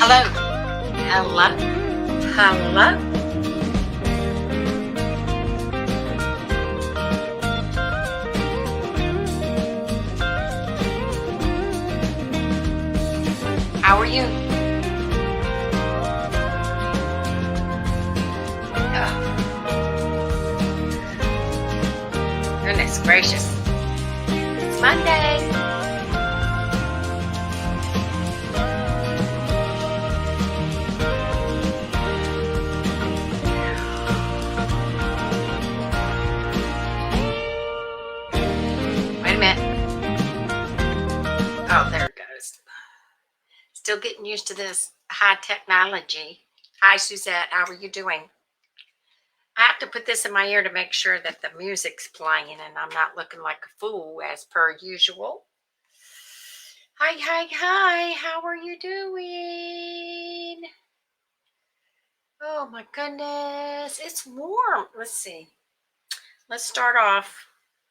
Hello, hello, hello. How are you? Goodness gracious. It's Monday. Wait a minute. Oh, there it goes. Still getting used to this high technology. Hi, Suzette. How are you doing? I have to put this in my ear to make sure that the music's playing and I'm not looking like a fool as per usual. Hi, hi, hi. How are you doing? Oh my goodness. It's warm. Let's see. Let's start off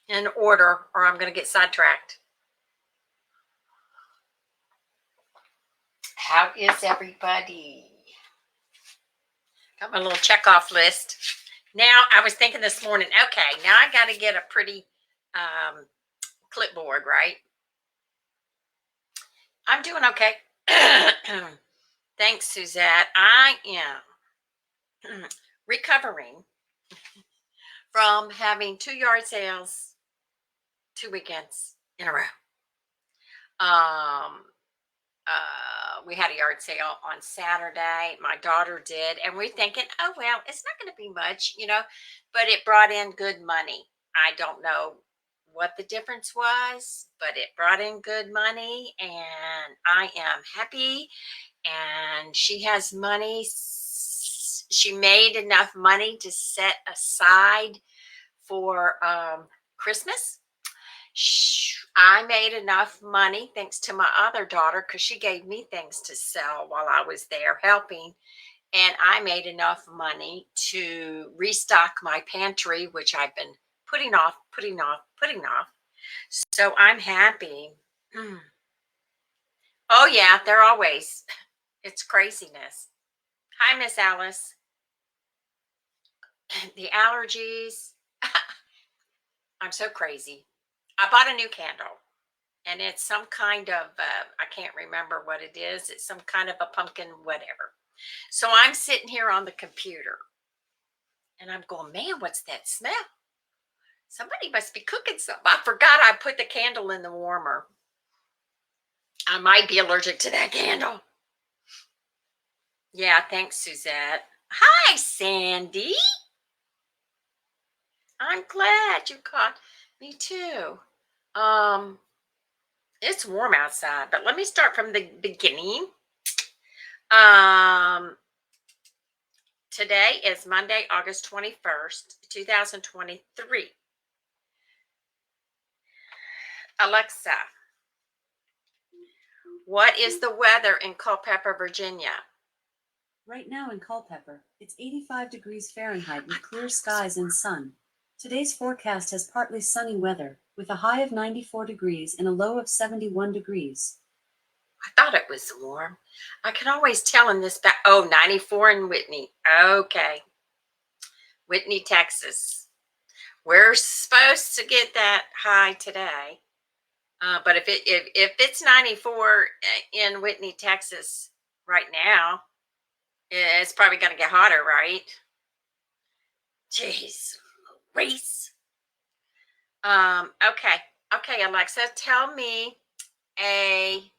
in order or I'm going to get sidetracked. How is everybody? Got my little checkoff list. Now, I was thinking this morning, okay, now I got to get a pretty clipboard, right? I'm doing okay. Thanks, Suzette. I am recovering from having 2 yard sales 2 weekends in a row. We had a yard sale on Saturday. My daughter did, and we're thinking, oh well, it's not going to be much, but it brought in good money. I don't know what the difference was, but it brought in good money, and I am happy. And she has money. She made enough money to set aside for Christmas. I made enough money thanks to my other daughter because she gave me things to sell while I was there helping. And I made enough money to restock my pantry, which I've been putting off. So I'm happy. Oh, yeah, they're always. It's craziness. Hi, Miss Alice. The allergies. I'm so crazy. I bought a new candle. And it's some kind of, I can't remember what it is. It's some kind of a pumpkin, whatever. So I'm sitting here on the computer and I'm going, man, what's that smell? Somebody must be cooking something. I forgot I put the candle in the warmer. I might be allergic to that candle. Yeah, thanks, Suzette. Hi, Sandy. I'm glad you caught me too. It's warm outside, but let me start from the beginning. Today is Monday, August 21st, 2023. Alexa, what is the weather in Culpeper, Virginia? Right now in Culpeper, it's 85 degrees Fahrenheit with clear skies and sun. Today's forecast has partly sunny weather, with a high of 94 degrees and a low of 71 degrees. I thought it was warm. I can always tell in this back. Oh, 94 in Whitney. Okay. Whitney, Texas. We're supposed to get that high today. But if it's 94 in Whitney, Texas right now, it's probably going to get hotter, right? Jeez, Reese. Okay, Alexa, tell me a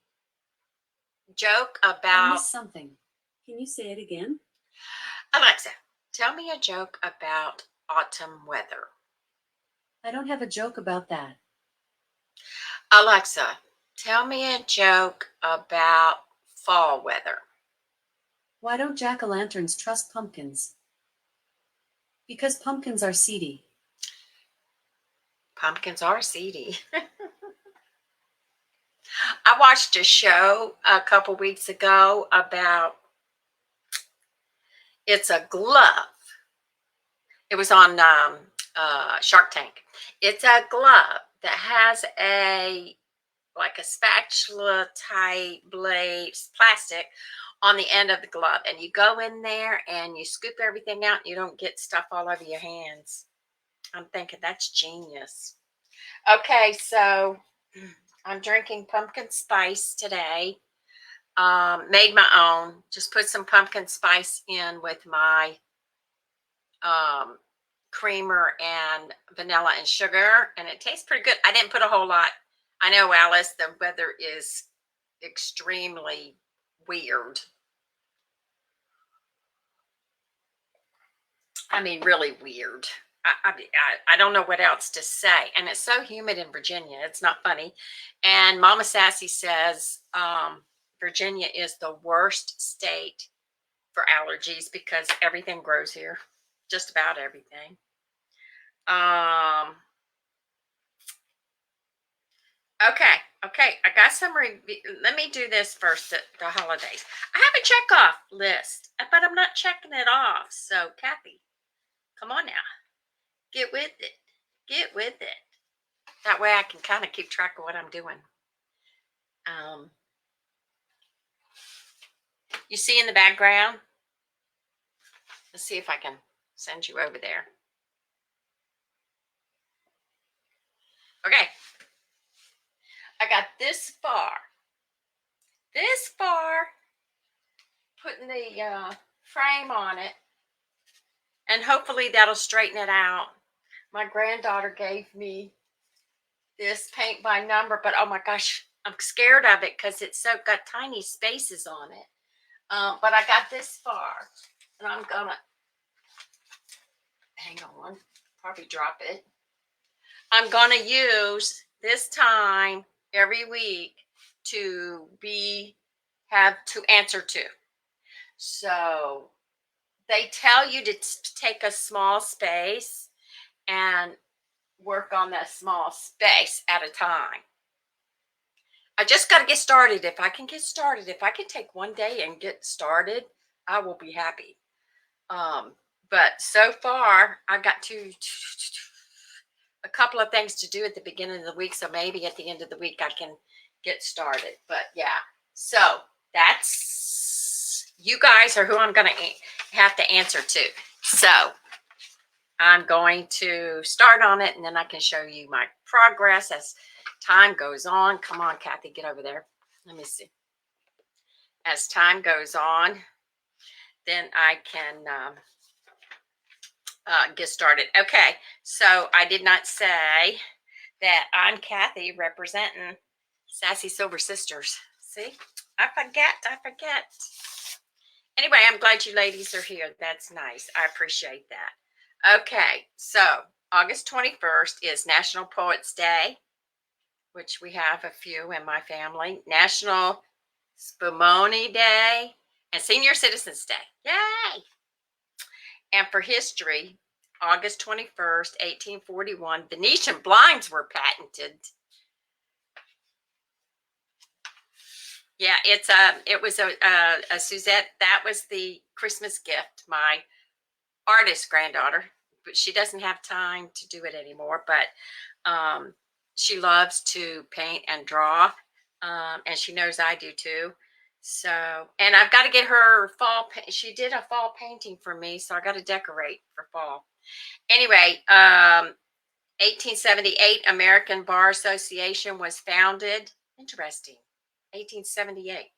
joke I about. missed something. Can you say it again? Alexa, tell me a joke about autumn weather. I don't have a joke about that. Alexa, tell me a joke about fall weather. Why don't jack-o'-lanterns trust pumpkins? Because pumpkins are seedy. Pumpkins are seedy. I watched a show a couple weeks ago about it's a glove. It was on Shark Tank. It's a glove that has a like a spatula type blade, plastic, on the end of the glove. And you go in there and you scoop everything out and you don't get stuff all over your hands. I'm thinking that's genius. Okay, so I'm drinking pumpkin spice today. Made my own. Just put some pumpkin spice in with my um, creamer and vanilla and sugar, and it tastes pretty good. I didn't put a whole lot. I know, Alice, the weather is extremely weird. I mean, really weird. I don't know what else to say. And it's so humid in Virginia. It's not funny. And Mama Sassy says Virginia is the worst state for allergies because everything grows here, just about everything. Okay, I got some let me do this first, the holidays. I have a check off list, but I'm not checking it off. So, Cathy, come on now. Get with it. Get with it. That way I can kind of keep track of what I'm doing. You see in the background? Let's see if I can send you over there. Okay. I got this far, putting the frame on it, and hopefully that'll straighten it out. My granddaughter gave me this paint by number, but oh my gosh, I'm scared of it because it's got tiny spaces on it. But I got this far, and I'm gonna hang on, probably drop it. I'm gonna use this time every week to have to answer to. So they tell you to take a small space and work on that small space at a time. I just got to get started. If I can get started, if I can take one day and get started, I will be happy. But so far, I've got a couple of things to do at the beginning of the week. So maybe at the end of the week, I can get started. But yeah, so that's, you guys are who I'm going to have to answer to. So I'm going to start on it, and then I can show you my progress as time goes on. Come on, Cathy, get over there. Let me see. As time goes on, then I can get started. Okay, so I did not say that I'm Cathy representing Sassy Silver Sisters. See, I forget. Anyway, I'm glad you ladies are here. That's nice. I appreciate that. Okay, so August 21st is National Poets Day, which we have a few in my family. National Spumoni Day and Senior Citizens Day. Yay! And for history, August 21st, 1841, Venetian blinds were patented. Yeah, it was a Suzette. That was the Christmas gift. My artist granddaughter, but she doesn't have time to do it anymore. But she loves to paint and draw, and she knows I do too. So, and I've got to get her fall. She did a fall painting for me, so I got to decorate for fall. Anyway, 1878, American Bar Association was founded. Interesting. 1878.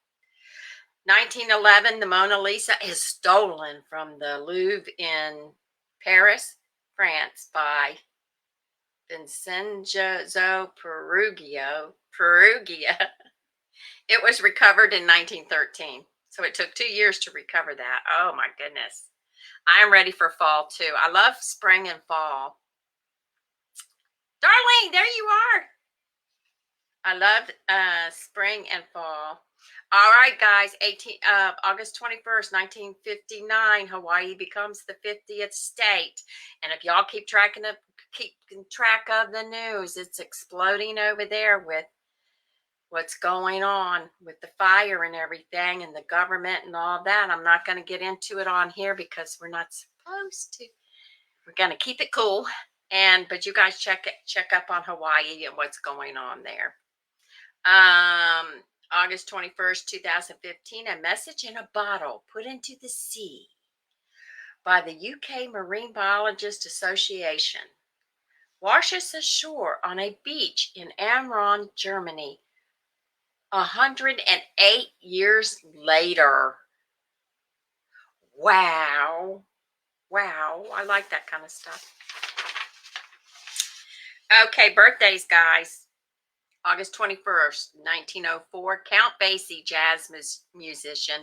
1911, the Mona Lisa is stolen from the Louvre in Paris, France by Vincenzo Peruggia. It was recovered in 1913. So it took 2 years to recover that. Oh my goodness. I'm ready for fall too. I love spring and fall. Darlene, there you are. I love spring and fall. All right, guys. August 21st, 1959, Hawaii becomes the 50th state. And if y'all keep track of the news, it's exploding over there with what's going on with the fire and everything and the government and all that. I'm not going to get into it on here because we're not supposed to. We're going to keep it cool. But you guys check up on Hawaii and what's going on there. August 21st, 2015, a message in a bottle put into the sea by the UK Marine Biologist Association washes ashore on a beach in Amron, Germany, 108 years later. Wow. Wow. I like that kind of stuff. Okay, birthdays, guys. August 21st, 1904, Count Basie, jazz musician,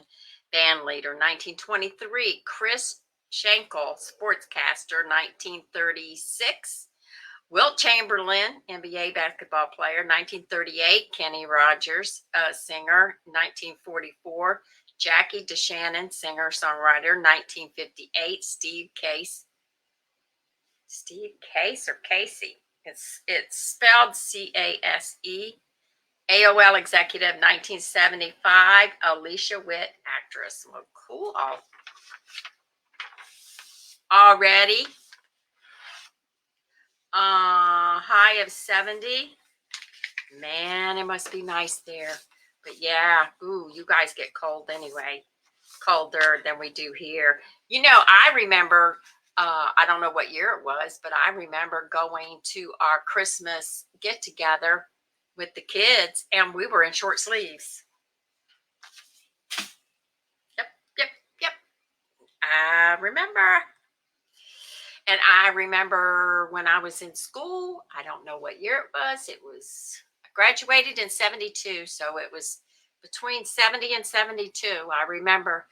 band leader. 1923, Chris Schenkel, sportscaster. 1936, Wilt Chamberlain, NBA basketball player. 1938, Kenny Rogers, singer. 1944, Jackie DeShannon, singer songwriter. 1958, Steve Case or Casey. It's spelled CASE. AOL executive. 1975, Alicia Witt, actress. Well, cool. Already. High of 70. Man, it must be nice there. But yeah, ooh, you guys get cold anyway. Colder than we do here. You know, I remember, I don't know what year it was, but I remember going to our Christmas get together with the kids, and we were in short sleeves. Yep, yep, yep. I remember. And I remember when I was in school, I don't know what year it was, I graduated in 72. So it was between 70 and 72. I remember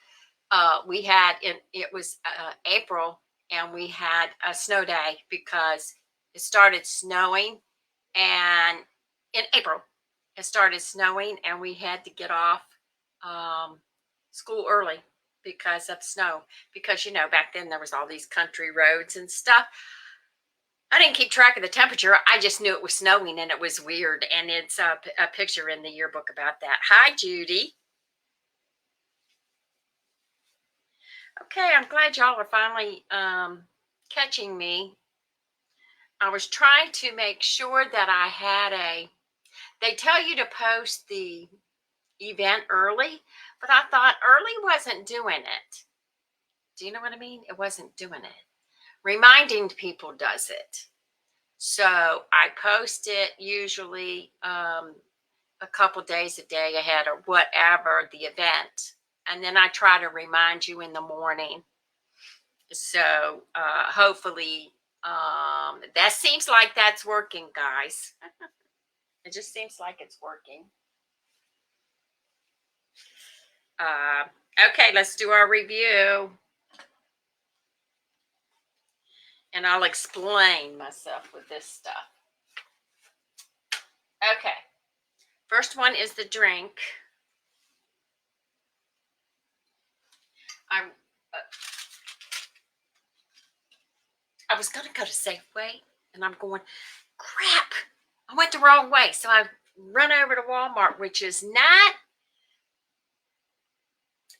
it was April, and we had a snow day because it started snowing, and in April it started snowing, and we had to get off school early because of snow, because back then there was all these country roads and stuff. I didn't keep track of the temperature. I just knew it was snowing, and it was weird, and it's a picture in the yearbook about that. Hi, Judy. Okay, I'm glad y'all are finally catching me. I was trying to make sure that I had they tell you to post the event early, but I thought early wasn't doing it. Do you know what I mean? It wasn't doing it. Reminding people does it. So I post it usually a couple days a day ahead or whatever the event. And then I try to remind you in the morning. So hopefully that seems like that's working, guys. It just seems like it's working. Okay, let's do our review. And I'll explain myself with this stuff. Okay. First one is the drink. I was going to go to Safeway, and I'm going, crap, I went the wrong way. So I run over to Walmart, which is not,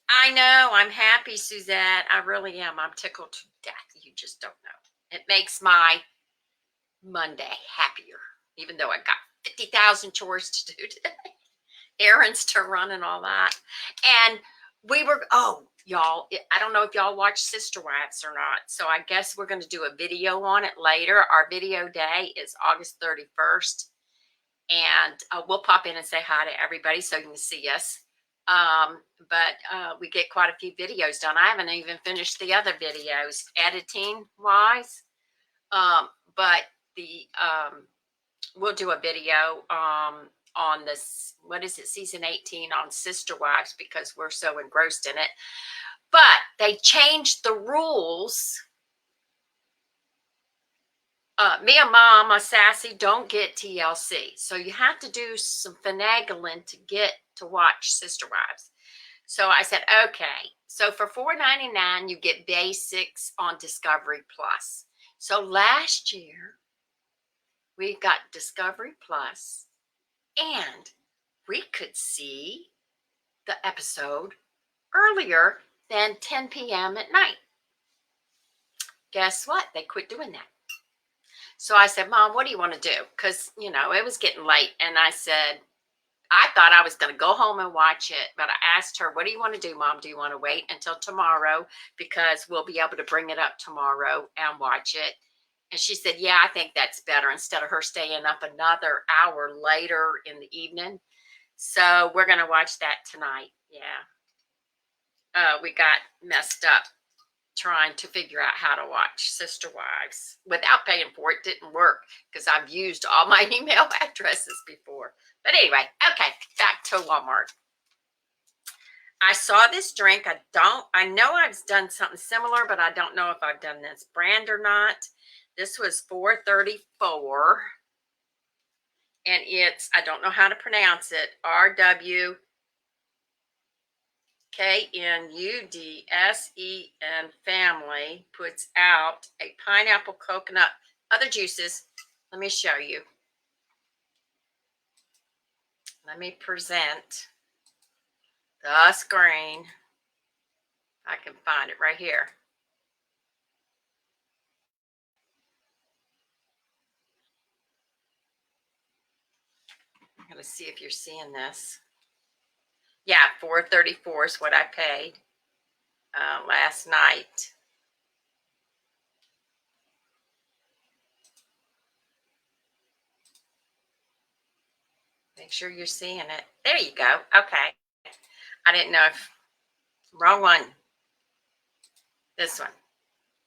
I know, I'm happy, Suzette. I really am. I'm tickled to death. You just don't know. It makes my Monday happier, even though I got 50,000 chores to do today, errands to run and all that. And y'all, I don't know if y'all watch Sister Wives or not. So I guess we're going to do a video on it later. Our video day is August 31st. And we'll pop in and say hi to everybody so you can see us. But we get quite a few videos done. I haven't even finished the other videos editing wise. But we'll do a video on this, what is it, season 18 on Sister Wives, because we're so engrossed in it. But they changed the rules. Me and Mom, Sassy, don't get TLC. So you have to do some finagling to get to watch Sister Wives. So I said, okay. So for $4.99, you get basics on Discovery Plus. So last year, we got Discovery Plus, and we could see the episode earlier than 10 p.m. at night. Guess what? They quit doing that. So I said, Mom, what do you want to do? Because, it was getting late. And I said, I thought I was going to go home and watch it, but I asked her, what do you want to do, Mom? Do you want to wait until tomorrow? Because we'll be able to bring it up tomorrow and watch it. And she said, yeah, I think that's better instead of her staying up another hour later in the evening. So we're going to watch that tonight. Yeah. We got messed up trying to figure out how to watch Sister Wives without paying for it. Didn't work because I've used all my email addresses before. But anyway, okay, back to Walmart. I saw this drink. I know I've done something similar, but I don't know if I've done this brand or not. This was $4.34. And it's, I don't know how to pronounce it, RWKNUDSEN family puts out a pineapple, coconut, other juices. Let me show you. Let me present the screen. I can find it right here. I'm going to see if you're seeing this. Yeah, $4.34 is what I paid last night. Make sure you're seeing it. There you go. Okay. I didn't know if, wrong one. This one.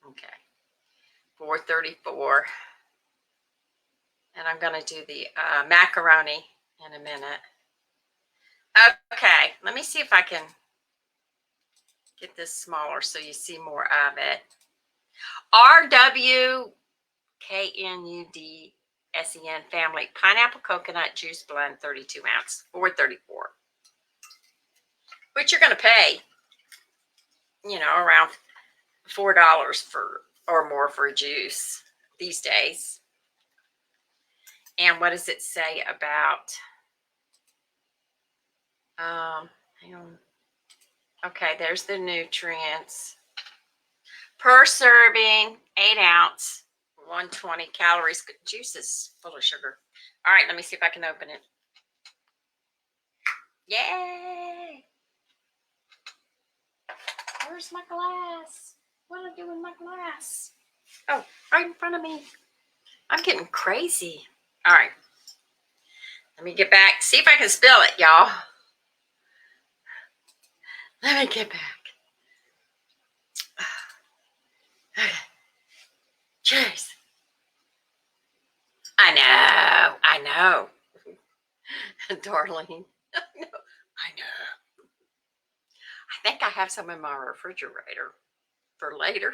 Okay. $4.34. And I'm going to do the macaroni in a minute. Okay. Let me see if I can get this smaller so you see more of it. RWKNUDSEN family pineapple coconut juice blend 32 ounce, $4.34. Which you're going to pay, you know, around $4 for or more for a juice these days. And what does it say about hang on. Okay, there's the nutrients. Per serving, 8 ounce, 120 calories. Juice is full of sugar. All right, let me see if I can open it. Yay! Where's my glass? What do I do with my glass? Oh, right in front of me. I'm getting crazy. All right. Let me get back. See if I can spill it, y'all. Let me get back. Okay. Cheers. I know. Darling. I know. I think I have some in my refrigerator for later.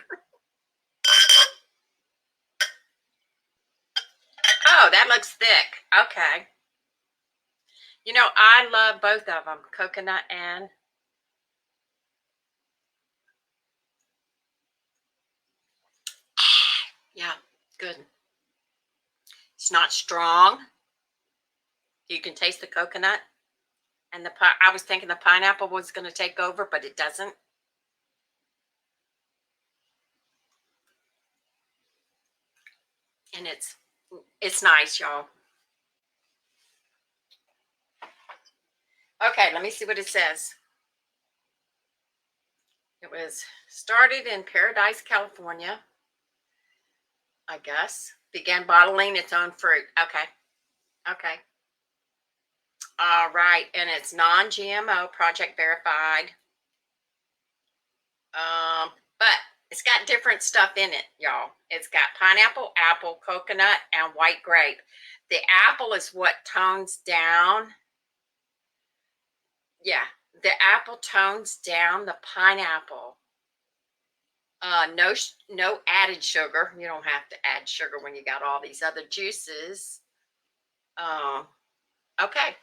Oh, that looks thick. Okay. You know, I love both of them, coconut and yeah, good. It's not strong. You can taste the coconut and I was thinking the pineapple was going to take over, but it doesn't. And it's nice, y'all. Okay, let me see what it says. It was started in Paradise, California, I guess. Began bottling its own fruit. Okay. All right, and it's non-GMO, project verified. But it's got different stuff in it, y'all. It's got pineapple, apple, coconut, and white grape. The apple is what tones down. Yeah, the apple tones down the pineapple. No added sugar. You don't have to add sugar when you got all these other juices. Okay.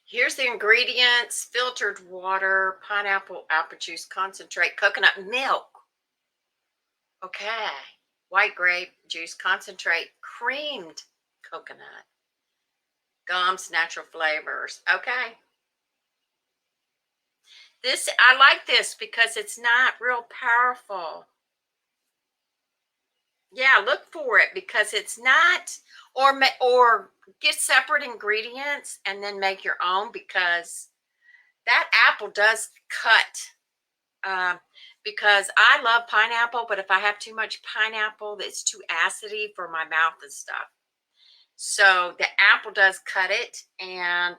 Here's the ingredients: filtered water, pineapple, apple juice concentrate, coconut milk. Okay. White grape juice concentrate, creamed coconut, gums, natural flavors. Okay. I like this because it's not real powerful. Yeah, look for it because it's not, or get separate ingredients and then make your own, because that apple does cut. Because I love pineapple, but if I have too much pineapple, it's too acidy for my mouth and stuff. So the apple does cut it, and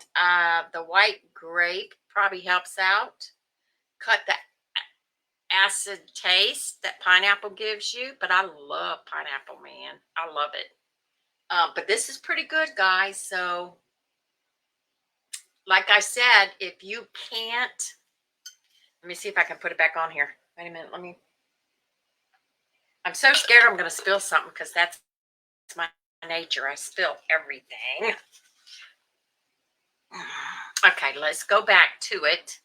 the white grape probably helps out cut the acid taste that pineapple gives you. But I love pineapple, man. I love it. But this is pretty good, guys. So, like I said, if you can't, let me see if I can put it back on here. Wait a minute. I'm so scared I'm going to spill something, because that's my nature. I spill everything. Okay, let's go back to it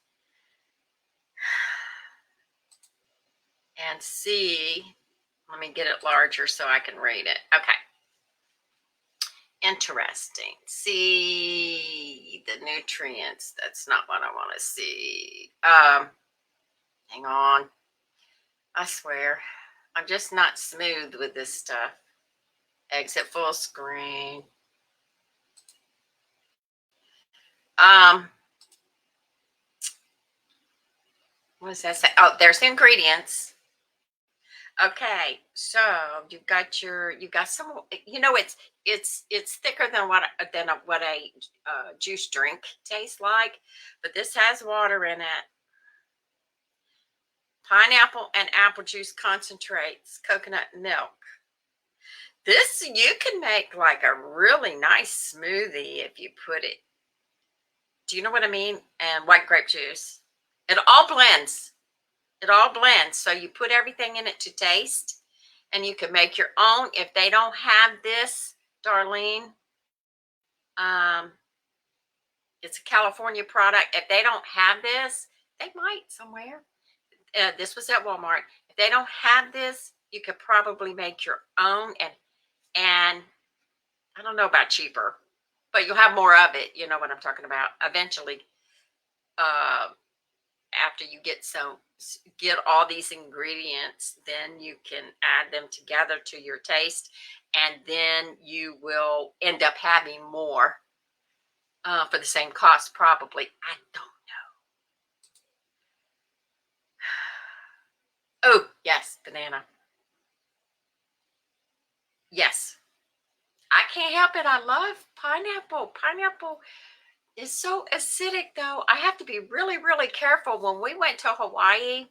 and see. Let me get it larger so I can read it. Okay. Interesting. See the nutrients. That's not what I want to see. Hang on. I swear, I'm just not smooth with this stuff. Exit full screen. What does that say? Oh, there's the ingredients. Okay, so you've got some. It's thicker than what a juice drink tastes like, but this has water in it. Pineapple and apple juice concentrates, coconut milk. This, you can make like a really nice smoothie if you put it. Do you know what I mean? And white grape juice. It all blends. It all blends. So you put everything in it to taste, and you can make your own. If they don't have this, Darlene, it's a California product. If they don't have this, they might somewhere. This was at Walmart. If they don't have this, you could probably make your own, and I don't know about cheaper, but you'll have more of it. You know what I'm talking about. Eventually, after you get all these ingredients, then you can add them together to your taste, and then you will end up having more for the same cost, probably. I don't know. Oh, yes, banana. Yes. I can't help it. I love pineapple. Pineapple is so acidic, though. I have to be really, really careful. When we went to Hawaii,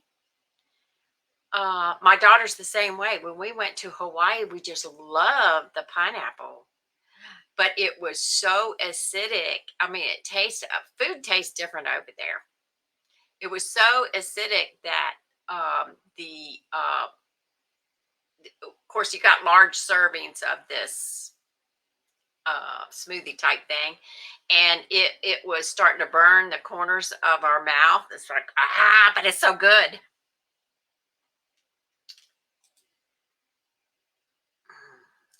my daughter's the same way. When we went to Hawaii, we just loved the pineapple, but it was so acidic. I mean, food tastes different over there. It was so acidic that of course, you got large servings of this smoothie type thing, and it was starting to burn the corners of our mouth. It's like, but it's so good.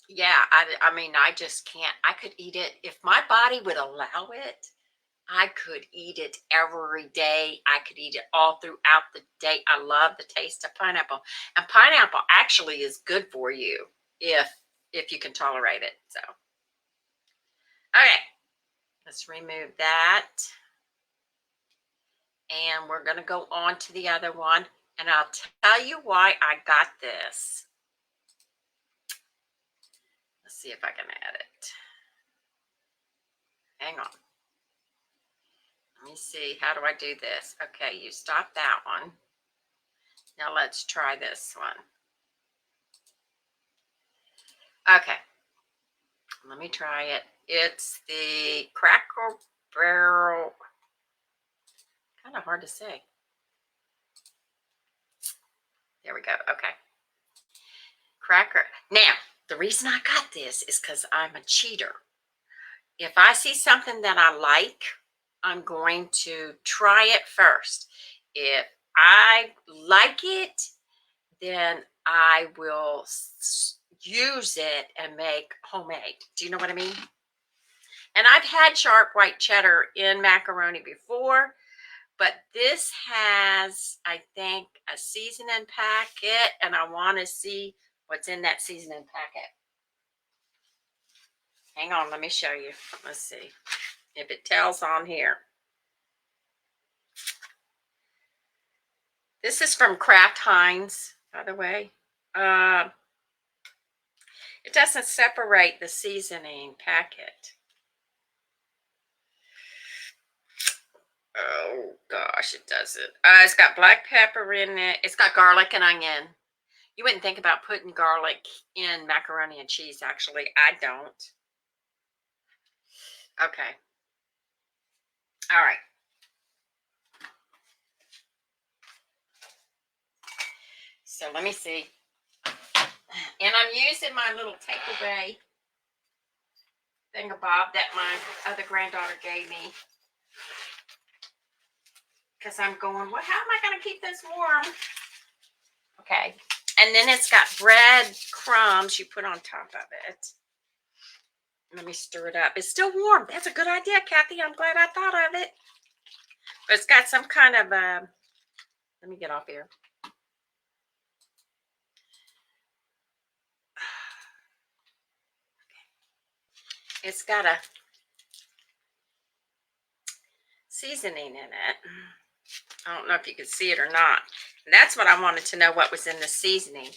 Yeah, I mean, I just can't. I could eat it if my body would allow it. I could eat it every day. I could eat it all throughout the day. I love the taste of pineapple, and pineapple actually is good for you if you can tolerate it. So, okay, let's remove that, and we're going to go on to the other one, and I'll tell you why I got this. Let's see if I can add it. Hang on. Let me see. How do I do this? Okay, you stop that one. Now let's try this one. Okay. Let me try it. It's the Cracker Barrel. Kind of hard to say. There we go. Okay. Cracker. Now, the reason I got this is because I'm a cheater. If I see something that I like, I'm going to try it first. If I like it, then I will use it and make homemade. Do you know what I mean? And I've had sharp white cheddar in macaroni before, but this has, I think, a seasoning packet, and I want to see what's in that seasoning packet. Hang on, let me show you. Let's see if it tells on here. This is from Kraft Heinz, by the way. It doesn't separate the seasoning packet. Oh gosh, it doesn't. It's got black pepper in it. It's got garlic and onion. You wouldn't think about putting garlic in macaroni and cheese, actually. I don't. Okay. All right. So let me see. And I'm using my little takeaway thingamabob that my other granddaughter gave me. Because I'm going, well, how am I going to keep this warm? Okay. And then it's got bread crumbs you put on top of it. Let me stir it up. It's still warm. That's a good idea, Kathy. I'm glad I thought of it. But it's got some kind of, let me get off here. It's got a seasoning in it. I don't know if you can see it or not. That's what I wanted to know, what was in the seasoning.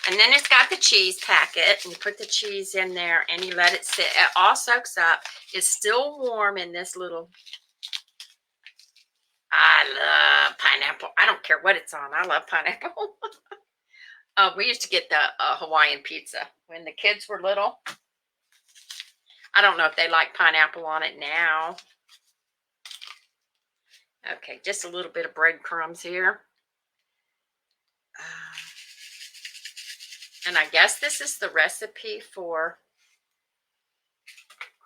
And then it's got the cheese packet, and you put the cheese in there and you let it sit. It all soaks up. It's still warm in this little. I love pineapple. I don't care what it's on. I love pineapple. We used to get the Hawaiian pizza when the kids were little. I don't know if they like pineapple on it now. Okay, just a little bit of breadcrumbs here. And I guess this is the recipe for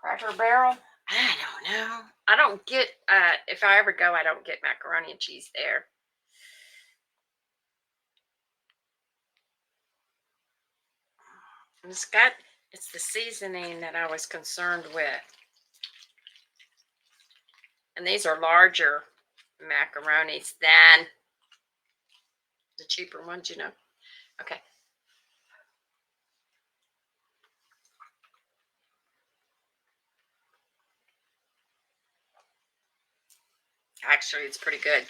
Cracker Barrel. I don't know. I don't get, if I ever go, I don't get macaroni and cheese there. And it's the seasoning that I was concerned with. And these are larger macaronis than the cheaper ones, you know. Okay. Actually, it's pretty good.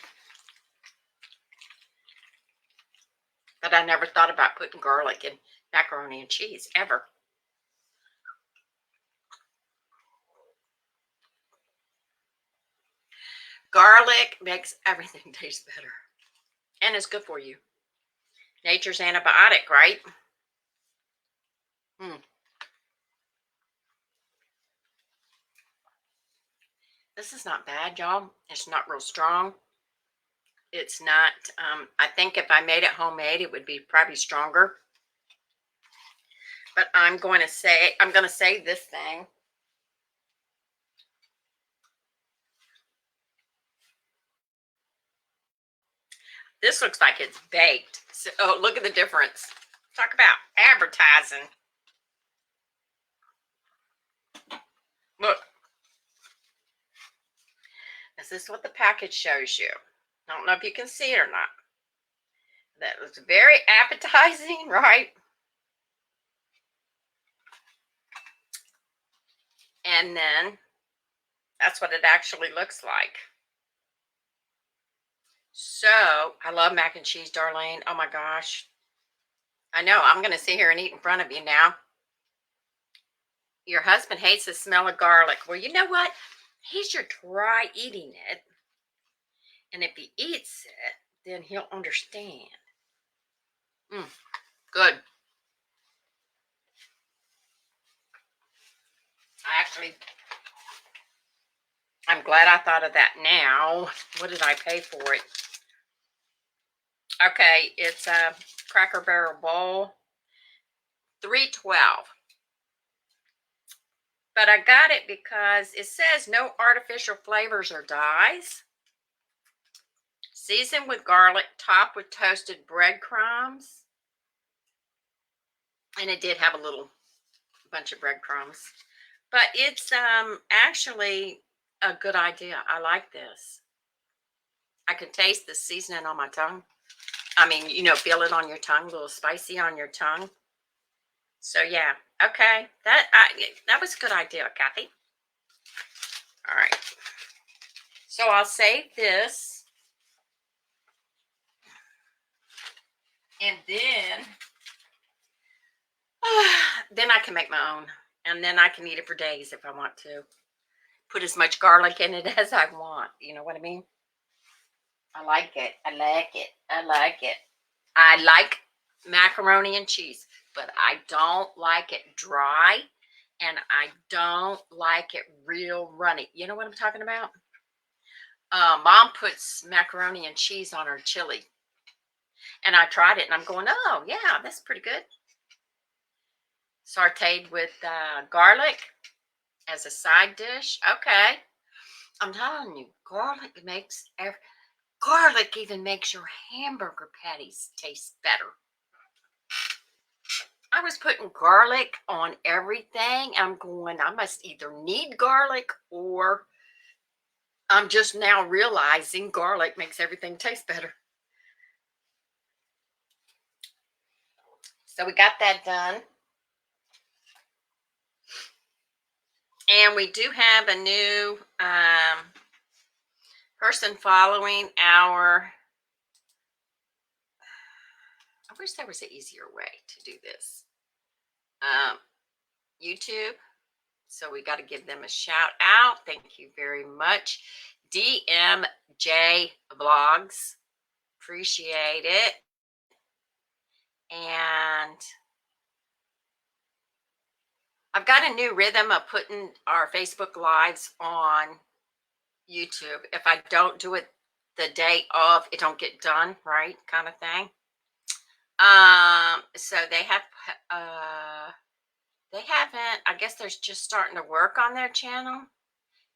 But I never thought about putting garlic in macaroni and cheese, ever. Garlic makes everything taste better. And it's good for you. Nature's antibiotic, right? This is not bad, y'all. It's not real strong. It's not, I think if I made it homemade, it would be probably stronger. But I'm going to save this thing. This looks like it's baked. So, oh, look at the difference. Talk about advertising. Look. This is what the package shows you. I don't know if you can see it or not. That looks very appetizing, right? And then that's what it actually looks like. So, I love mac and cheese, Darlene. Oh my gosh. I know, I'm going to sit here and eat in front of you now. Your husband hates the smell of garlic. Well, you know what? He should try eating it. And if he eats it, then he'll understand. Good. I'm glad I thought of that now. What did I pay for it? Okay, it's a Cracker Barrel bowl, $3.12. But I got it because it says no artificial flavors or dyes. Seasoned with garlic, topped with toasted breadcrumbs. And it did have a little bunch of breadcrumbs. But it's actually a good idea. I like this. I can taste the seasoning on my tongue. I mean, you know, feel it on your tongue, a little spicy on your tongue. So yeah, Okay, that was a good idea, Kathy. All right. So I'll save this, and then I can make my own, and then I can eat it for days if I want to. Put as much garlic in it as I want. You know what I mean? I like it. I like it. I like it. I like macaroni and cheese, but I don't like it dry, and I don't like it real runny. You know what I'm talking about? Mom puts macaroni and cheese on her chili, and I tried it, and I'm going, oh yeah, that's pretty good. Sauteed with garlic as a side dish. Okay, I'm telling you, garlic even makes your hamburger patties taste better. I was putting garlic on everything. I'm going, I must either need garlic, or I'm just now realizing garlic makes everything taste better. So we got that done. And we do have a new person following our, I wish there was an easier way to do this. YouTube. So we got to give them a shout out. Thank you very much. DMJ Vlogs. Appreciate it. And I've got a new rhythm of putting our Facebook Lives on YouTube. If I don't do it the day of, it don't get done, right? Kind of thing. So they haven't, I guess they're just starting to work on their channel.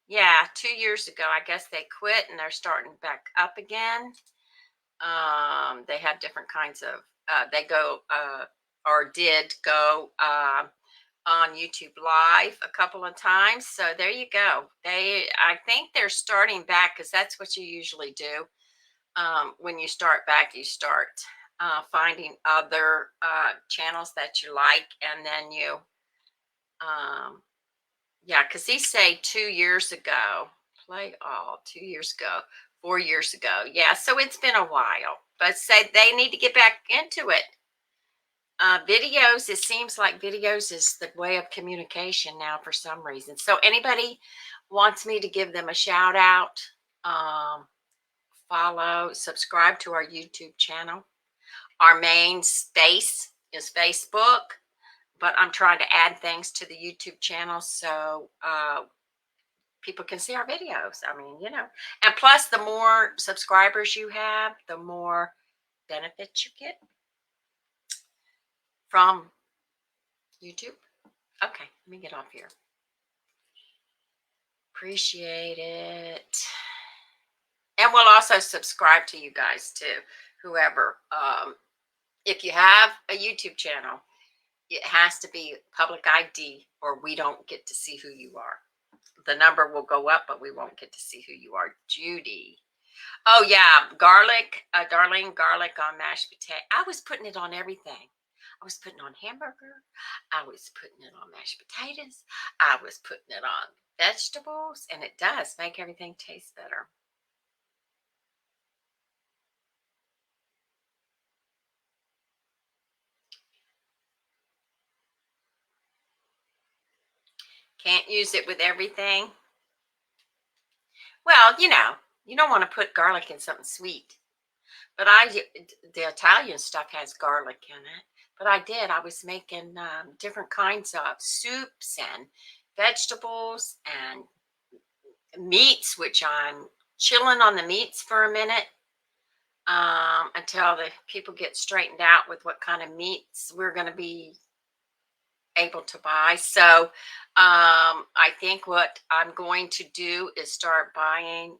Yeah, 2 years ago, I guess they quit and they're starting back up again. They have different kinds of, they go, or did go, on YouTube Live a couple of times. So there you go. I think they're starting back, because that's what you usually do. When you start back, you start finding other channels that you like, and then you, yeah, because he say 2 years ago, play all 2 years ago, 4 years ago. Yeah, so it's been a while, but say they need to get back into it. Videos, it seems like videos is the way of communication now for some reason. So anybody wants me to give them a shout out, follow, subscribe to our YouTube channel. Our main space is Facebook, but I'm trying to add things to the YouTube channel so people can see our videos. I mean, and plus the more subscribers you have, the more benefits you get from YouTube. Okay, let me get off here. Appreciate it. And we'll also subscribe to you guys too, whoever. If you have a YouTube channel, it has to be public ID, or we don't get to see who you are. The number will go up, but we won't get to see who you are. Judy. Oh yeah, garlic, Darlene, garlic on mashed potato. I was putting it on everything. I was putting it on hamburger. I was putting it on mashed potatoes. I was putting it on vegetables, and it does make everything taste better. Can't use it with everything. Well, you don't want to put garlic in something sweet. But the Italian stuff has garlic in it. But I was making different kinds of soups and vegetables and meats, which I'm chilling on the meats for a minute until the people get straightened out with what kind of meats we're going to be able to buy. So I think what I'm going to do is start buying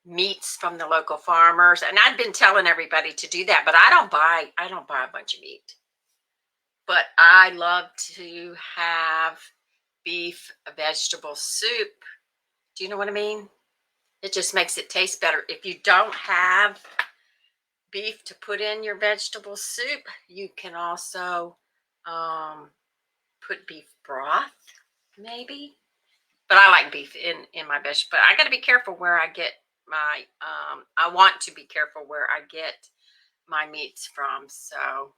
meats from the local farmers, and I've been telling everybody to do that, but I don't buy a bunch of meat. But I love to have beef vegetable soup. Do you know what I mean? It just makes it taste better. If you don't have beef to put in your vegetable soup, you can also put beef broth, maybe. But I like beef in my veg. But I got to be careful where I get my. I want to be careful where I get my meats from. So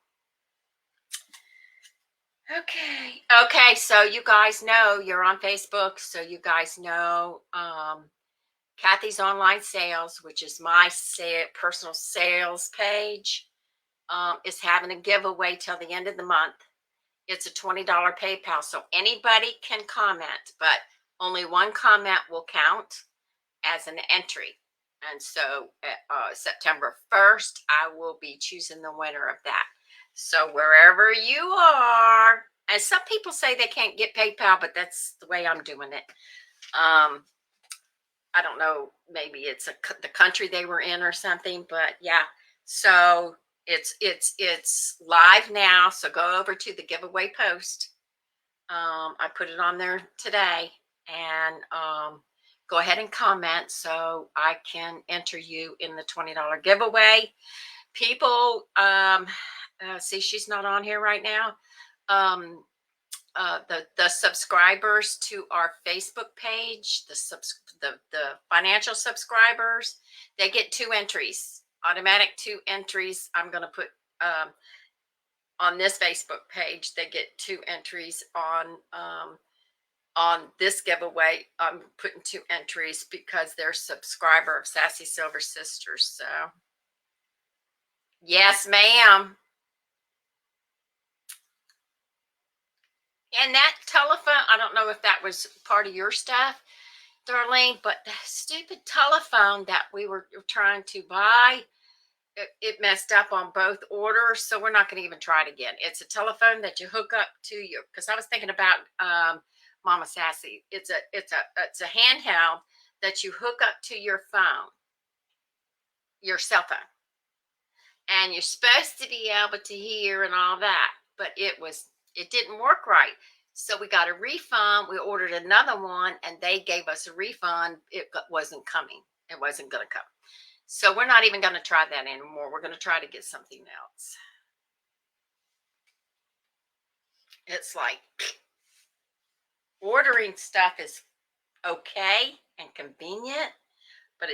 okay. So you guys know you're on Facebook. So you guys know Cathy's Online Sales, which is my personal sales page, is having a giveaway till the end of the month. It's a $20 PayPal, so anybody can comment, but only one comment will count as an entry. And so September 1st, I will be choosing the winner of that. So wherever you are, and some people say they can't get PayPal, but that's the way I'm doing it. I don't know, maybe it's the country they were in or something, but yeah. So it's live now. So go over to the giveaway post. I put it on there today, and go ahead and comment so I can enter you in the $20 giveaway. People, see, she's not on here right now. The subscribers to our Facebook page, the financial subscribers, they get 2 entries, automatic 2 entries. I'm going to put on this Facebook page. They get 2 entries on this giveaway. I'm putting 2 entries because they're a subscriber of Sassy Silver Sisters. So yes, ma'am. And that telephone, I don't know if that was part of your stuff, Darlene, but the stupid telephone that we were trying to buy, it messed up on both orders. So we're not going to even try it again. It's a telephone that you hook up to your, because I was thinking about Mama Sassy. It's a handheld that you hook up to your phone, your cell phone. And you're supposed to be able to hear and all that, but it didn't work right. So we got a refund. We ordered another one, and they gave us a refund. It wasn't coming. It wasn't going to come. So we're not even going to try that anymore. We're going to try to get something else. It's like ordering stuff is okay and convenient, but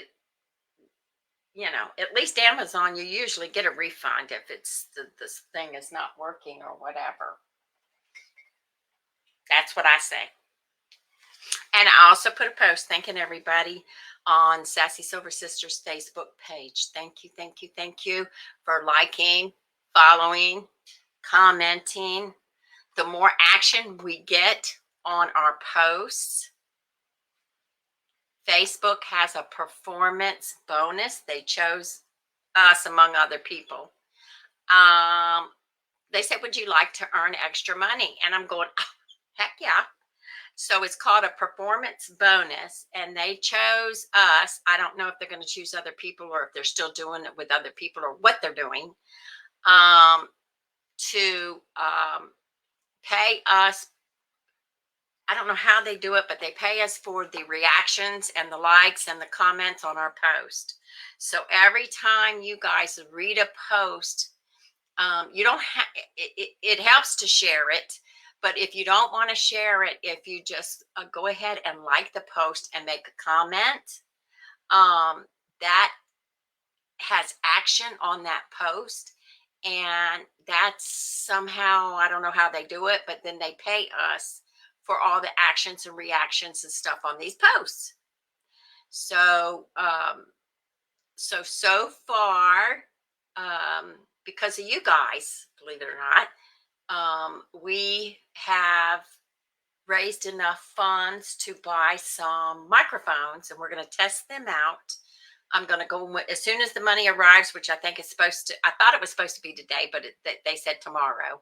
at least Amazon, you usually get a refund if it's this thing is not working or whatever. That's what I say. And I also put a post thanking everybody on Sassy Silver Sisters Facebook page. Thank you for liking, following, commenting. The more action we get on our posts, Facebook has a performance bonus. They chose us among other people. They said, would you like to earn extra money? And I'm going, oh, heck yeah. So it's called a performance bonus, and they chose us. I don't know if they're going to choose other people or if they're still doing it with other people or what they're doing, to pay us. I don't know how they do it, but they pay us for the reactions and the likes and the comments on our post. So every time you guys read a post, you don't have, it helps to share it. But if you don't want to share it, if you just go ahead and like the post and make a comment, that has action on that post. And that's somehow, I don't know how they do it, but then they pay us for all the actions and reactions and stuff on these posts. So, so far, because of you guys, believe it or not, we have raised enough funds to buy some microphones, and we're going to test them out. I'm going to go as soon as the money arrives, which I think is supposed to, I thought it was supposed to be today, but they said tomorrow.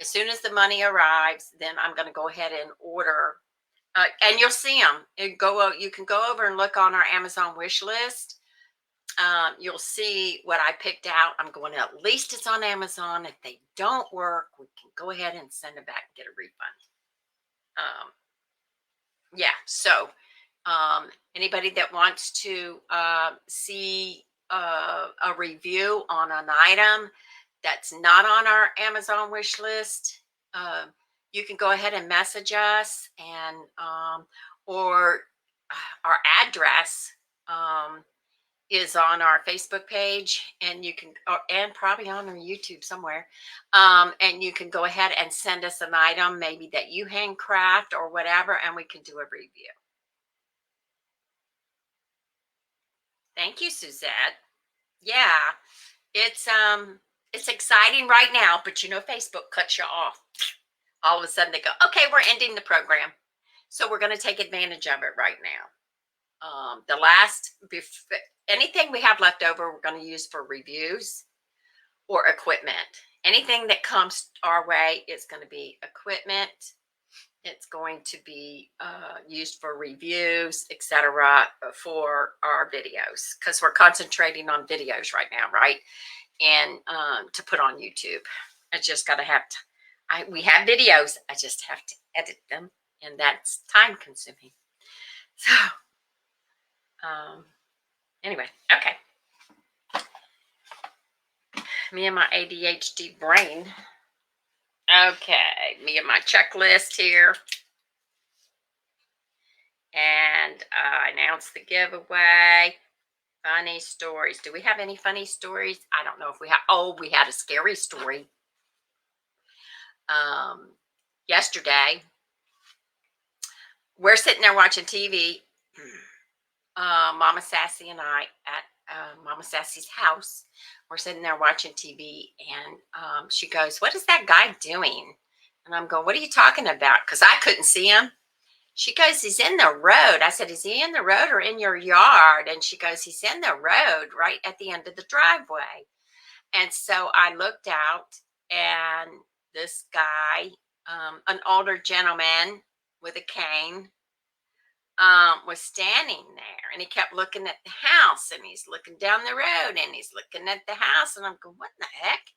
As soon as the money arrives, then I'm going to go ahead and order, and you'll see them. You can go over and look on our Amazon wish list. You'll see what I picked out. I'm going, at least it's on Amazon. If they don't work, we can go ahead and send them back and get a refund. Yeah. So anybody that wants to see a review on an item that's not on our Amazon wish list, you can go ahead and message us, and or our address is on our Facebook page, and you can, and probably on our YouTube somewhere. And you can go ahead and send us an item, maybe that you handcraft or whatever, and we can do a review. Thank you, Suzette. Yeah, it's exciting right now, but Facebook cuts you off. All of a sudden they go, okay, we're ending the program. So we're going to take advantage of it right now. The last, anything we have left over, we're going to use for reviews or equipment. Anything that comes our way is going to be equipment. It's going to be used for reviews, etc., for our videos, because we're concentrating on videos right now, right? And to put on YouTube. I just got to have to, we have videos. I just have to edit them, and that's time consuming. So, anyway, okay. Me and my ADHD brain. Okay, me and my checklist here. And I announced the giveaway. Funny stories. Do we have any funny stories? I don't know if we have. Oh, we had a scary story. Yesterday, we're sitting there watching TV. Mama Sassy and I at Mama Sassy's house. We're sitting there watching TV, and she goes, "What is that guy doing?" And I'm going, "What are you talking about?" Because I couldn't see him. She goes, "He's in the road." I said, "Is he in the road or in your yard?" And she goes, "He's in the road right at the end of the driveway." And so I looked out, and this guy, an older gentleman with a cane, was standing there, and he kept looking at the house, and he's looking down the road, and he's looking at the house, and I'm going, "What in the heck?"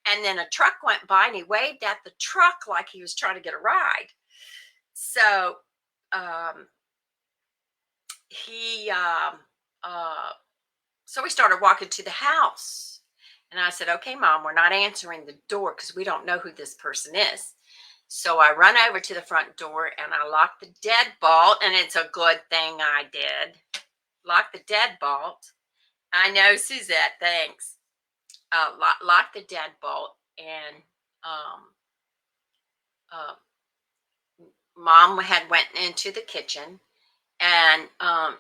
And then a truck went by, and he waved at the truck like he was trying to get a ride. So um, he so we started walking to the house, and I said, "Okay, Mom, we're not answering the door because we don't know who this person is." So I run over to the front door, and I lock the deadbolt, and it's a good thing I did. Lock the deadbolt. I know, Suzette, thanks. Lock the deadbolt, and um, uh, Mom had went into the kitchen, and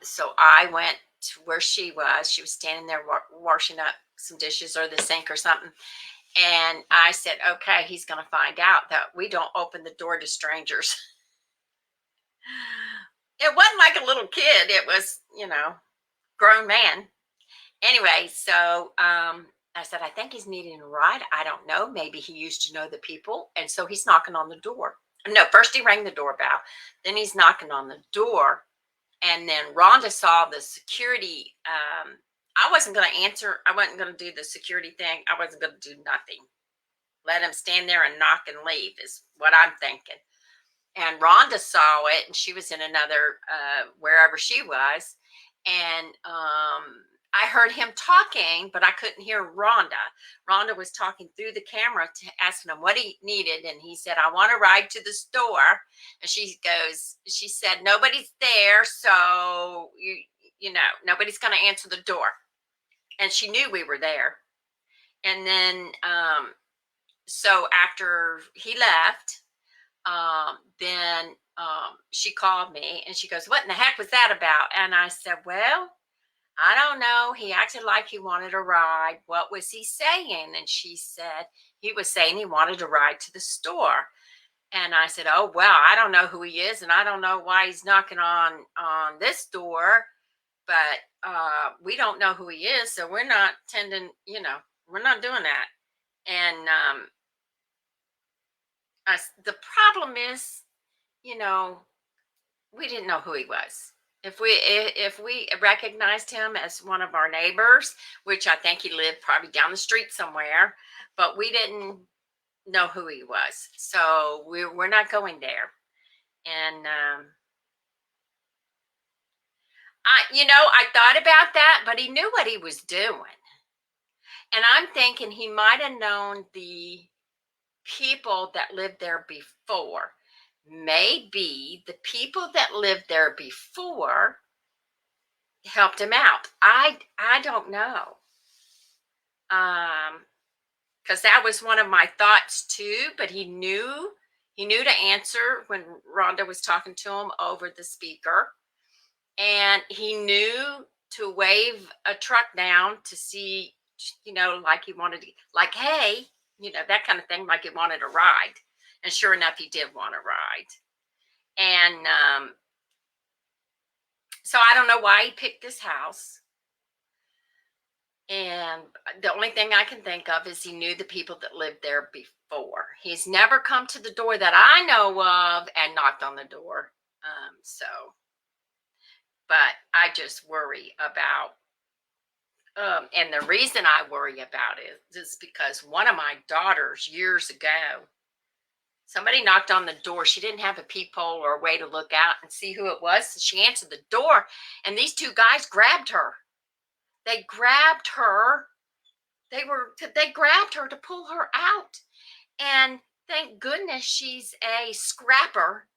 so I went to where she was. She was standing there washing up some dishes or the sink or something. And I said, "Okay, he's going to find out that we don't open the door to strangers." It wasn't like a little kid. It was, grown man. Anyway, so I said, "I think he's needing a ride. I don't know. Maybe he used to know the people." And so he's knocking on the door. No, first he rang the doorbell. Then he's knocking on the door. And then Rhonda saw the security. I wasn't going to answer. I wasn't going to do the security thing. I wasn't going to do nothing. Let him stand there and knock and leave is what I'm thinking. And Rhonda saw it, and she was in another, wherever she was. And I heard him talking, but I couldn't hear Rhonda. Rhonda was talking through the camera to asking him what he needed. And he said, "I want to ride to the store." And she said, "Nobody's there. So, nobody's going to answer the door." And she knew we were there. And then, so after he left, then she called me, and she goes, "What in the heck was that about?" And I said, "Well, I don't know. He acted like he wanted a ride. What was he saying?" And she said, "He was saying he wanted a ride to the store." And I said, "Oh, well, I don't know who he is, and I don't know why he's knocking on this door, but we don't know who he is, so we're not tending, we're not doing that." And the problem is, you know, we didn't know who he was. If we recognized him as one of our neighbors, which I think he lived probably down the street somewhere, but we didn't know who he was, so we're not going there. And I thought about that, but he knew what he was doing, and I'm thinking he might have known the people that lived there before. Maybe the people that lived there before helped him out. I don't know. Because that was one of my thoughts too. But he knew to answer when Rhonda was talking to him over the speaker, and he knew to wave a truck down to see, like he wanted to, like, hey, that kind of thing, like he wanted a ride. And sure enough, he did want a ride. And so I don't know why he picked this house. And the only thing I can think of is he knew the people that lived there before. He's never come to the door that I know of and knocked on the door. But I just worry about, and the reason I worry about it is because one of my daughters years ago, somebody knocked on the door. She didn't have a peephole or a way to look out and see who it was. So she answered the door, and these two guys grabbed her. They grabbed her. They grabbed her to pull her out. And thank goodness she's a scrapper.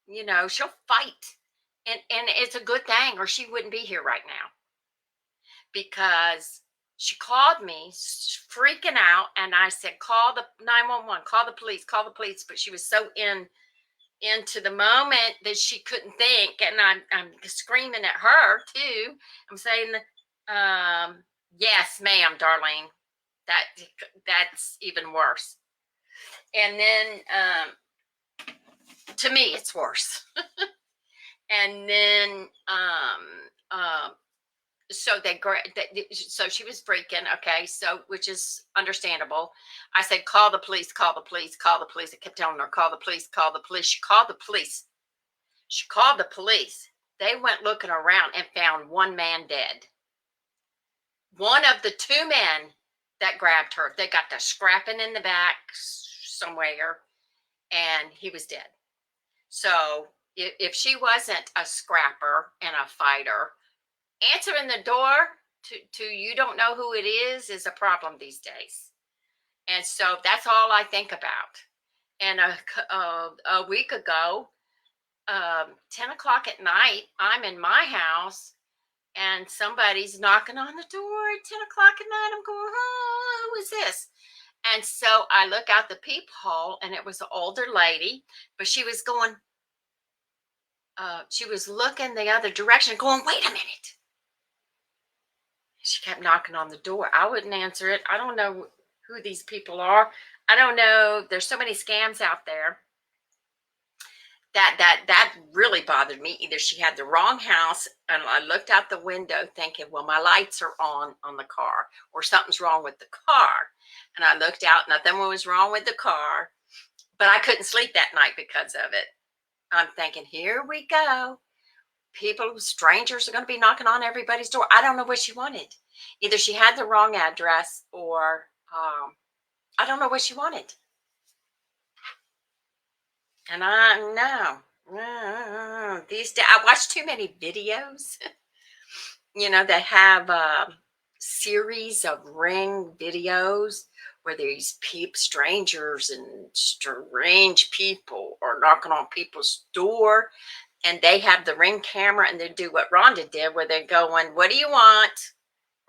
She'll fight. And it's a good thing, or she wouldn't be here right now. Because she called me freaking out, and I said, call the 911, call the police. But she was so into the moment that she couldn't think. And I'm screaming at her too. I'm saying, yes, ma'am, Darlene. That's even worse. And then to me, it's worse. And then so so she was freaking. Okay, so which is understandable. I said, call the police, call the police, call the police. I kept telling her, call the police, call the police. She called the police. She called the police. They went looking around and found one man dead. One of the two men that grabbed her, they got the scrapping in the back somewhere, and he was dead. So if she wasn't a scrapper and a fighter, answering the door to you don't know who it is a problem these days. And so that's all I think about. And a week ago, 10 o'clock at night, I'm in my house and somebody's knocking on the door at 10 o'clock at night. I'm going, oh, who is this? And so I look out the peephole, and it was an older lady, but she was going, she was looking the other direction, going, wait a minute. She kept knocking on the door. I wouldn't answer it. I don't know who these people are. I don't know. There's so many scams out there. That really bothered me. Either she had the wrong house, and I looked out the window thinking, well, my lights are on the car, or something's wrong with the car. And I looked out, nothing was wrong with the car, but I couldn't sleep that night because of it. I'm thinking, here we go. Strangers are going to be knocking on everybody's door. I don't know what she wanted. Either she had the wrong address, or I don't know what she wanted. And I know these days I watch too many videos, that have a series of ring videos where these strangers and strange people are knocking on people's door, and they have the ring camera, and they do what Rhonda did, where they're going, what do you want?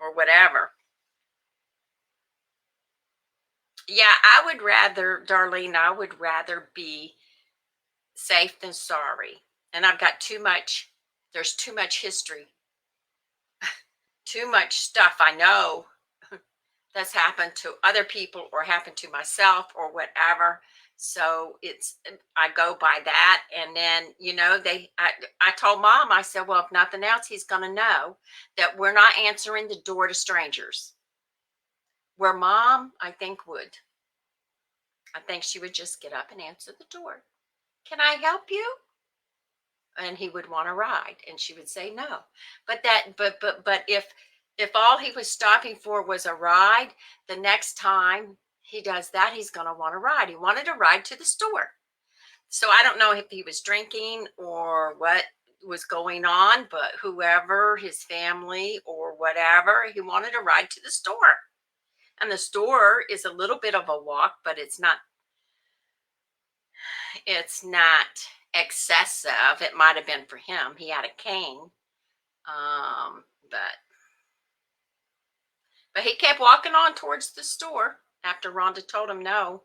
Or whatever. Yeah, Darlene, I would rather be safe than sorry. And I've got there's too much history, too much stuff I know that's happened to other people or happened to myself or whatever. So I go by that. And then, I told Mom, I said, well, if nothing else, he's going to know that we're not answering the door to strangers. Where Mom, I think she would just get up and answer the door. Can I help you? And he would want a ride, and she would say no. But if all he was stopping for was a ride, the next time he does that, he's going to want a ride. He wanted a ride to the store. So I don't know if he was drinking or what was going on, but whoever, his family or whatever, he wanted a ride to the store. And the store is a little bit of a walk, but it's not It's not excessive. It might have been for him. He had a cane. But he kept walking on towards the store after Rhonda told him no.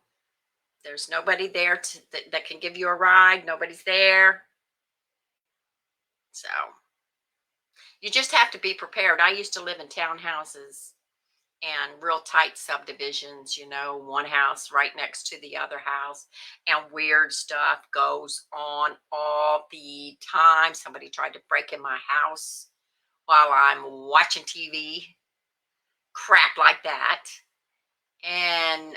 There's nobody there that can give you a ride. Nobody's there. So you just have to be prepared. I used to live in townhouses and real tight subdivisions, one house right next to the other house, and weird stuff goes on all the time. Somebody tried to break in my house while I'm watching TV, crap like that. And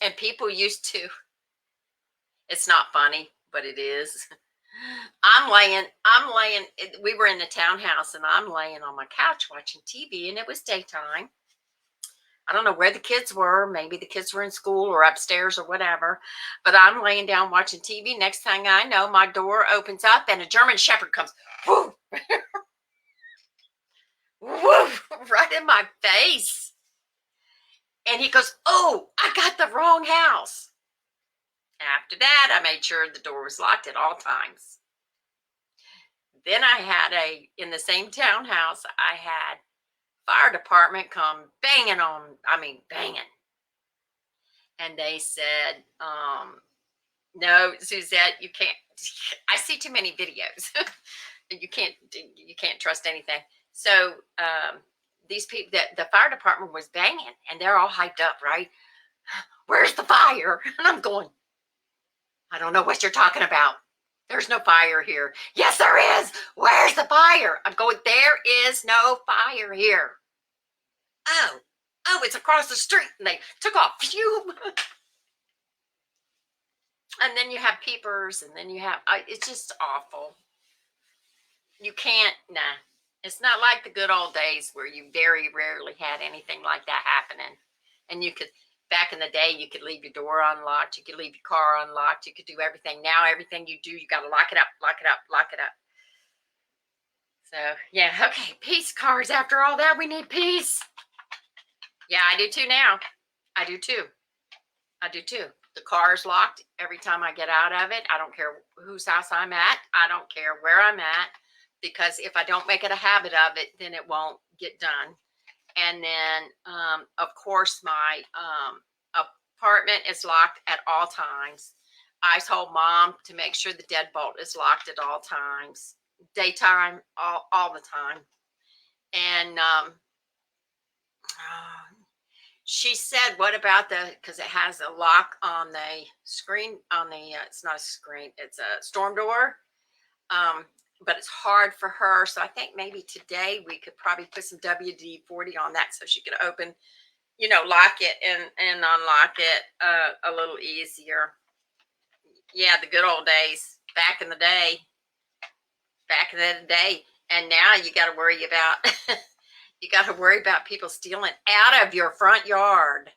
and people used to, it's not funny, but it is. We were in the townhouse and I'm laying on my couch watching TV, and it was daytime. I don't know where the kids were. Maybe the kids were in school or upstairs or whatever, but I'm laying down watching TV. Next thing I know, my door opens up and a German Shepherd comes, whoo, whoo, right in my face. And he goes, "Oh, I got the wrong house." After that, I made sure the door was locked at all times. Then in the same townhouse, I had fire department come banging. Banging. And they said, "No, Suzette, you can't." I see too many videos. you can't trust anything. So these people, the fire department was banging, and they're all hyped up, right? "Where's the fire?" And I'm going, "I don't know what you're talking about. There's no fire here." "Yes, there is. Where's the fire?" I'm going, "There is no fire here." Oh, it's across the street. And they took off. Phew. And then you have peepers, and then you have, it's just awful. You can't, nah. It's not like the good old days where you very rarely had anything like that happening. And back in the day, you could leave your door unlocked. You could leave your car unlocked. You could do everything. Now, everything you do, you got to lock it up, lock it up, lock it up. So, yeah, okay. Peace, cars. After all that, we need peace. Yeah, I do too now. I do too. The car is locked every time I get out of it. I don't care whose house I'm at. I don't care where I'm at, because if I don't make it a habit of it, then it won't get done. And then, of course, my apartment is locked at all times. I told Mom to make sure the deadbolt is locked at all times. Daytime, all the time. And she said, "What about because it has a lock on the screen, it's not a screen, it's a storm door. But it's hard for her. So I think maybe today we could probably put some WD-40 on that so she could open, lock it and unlock it a little easier." Yeah, the good old days, back in the day. And now you got to worry about people stealing out of your front yard.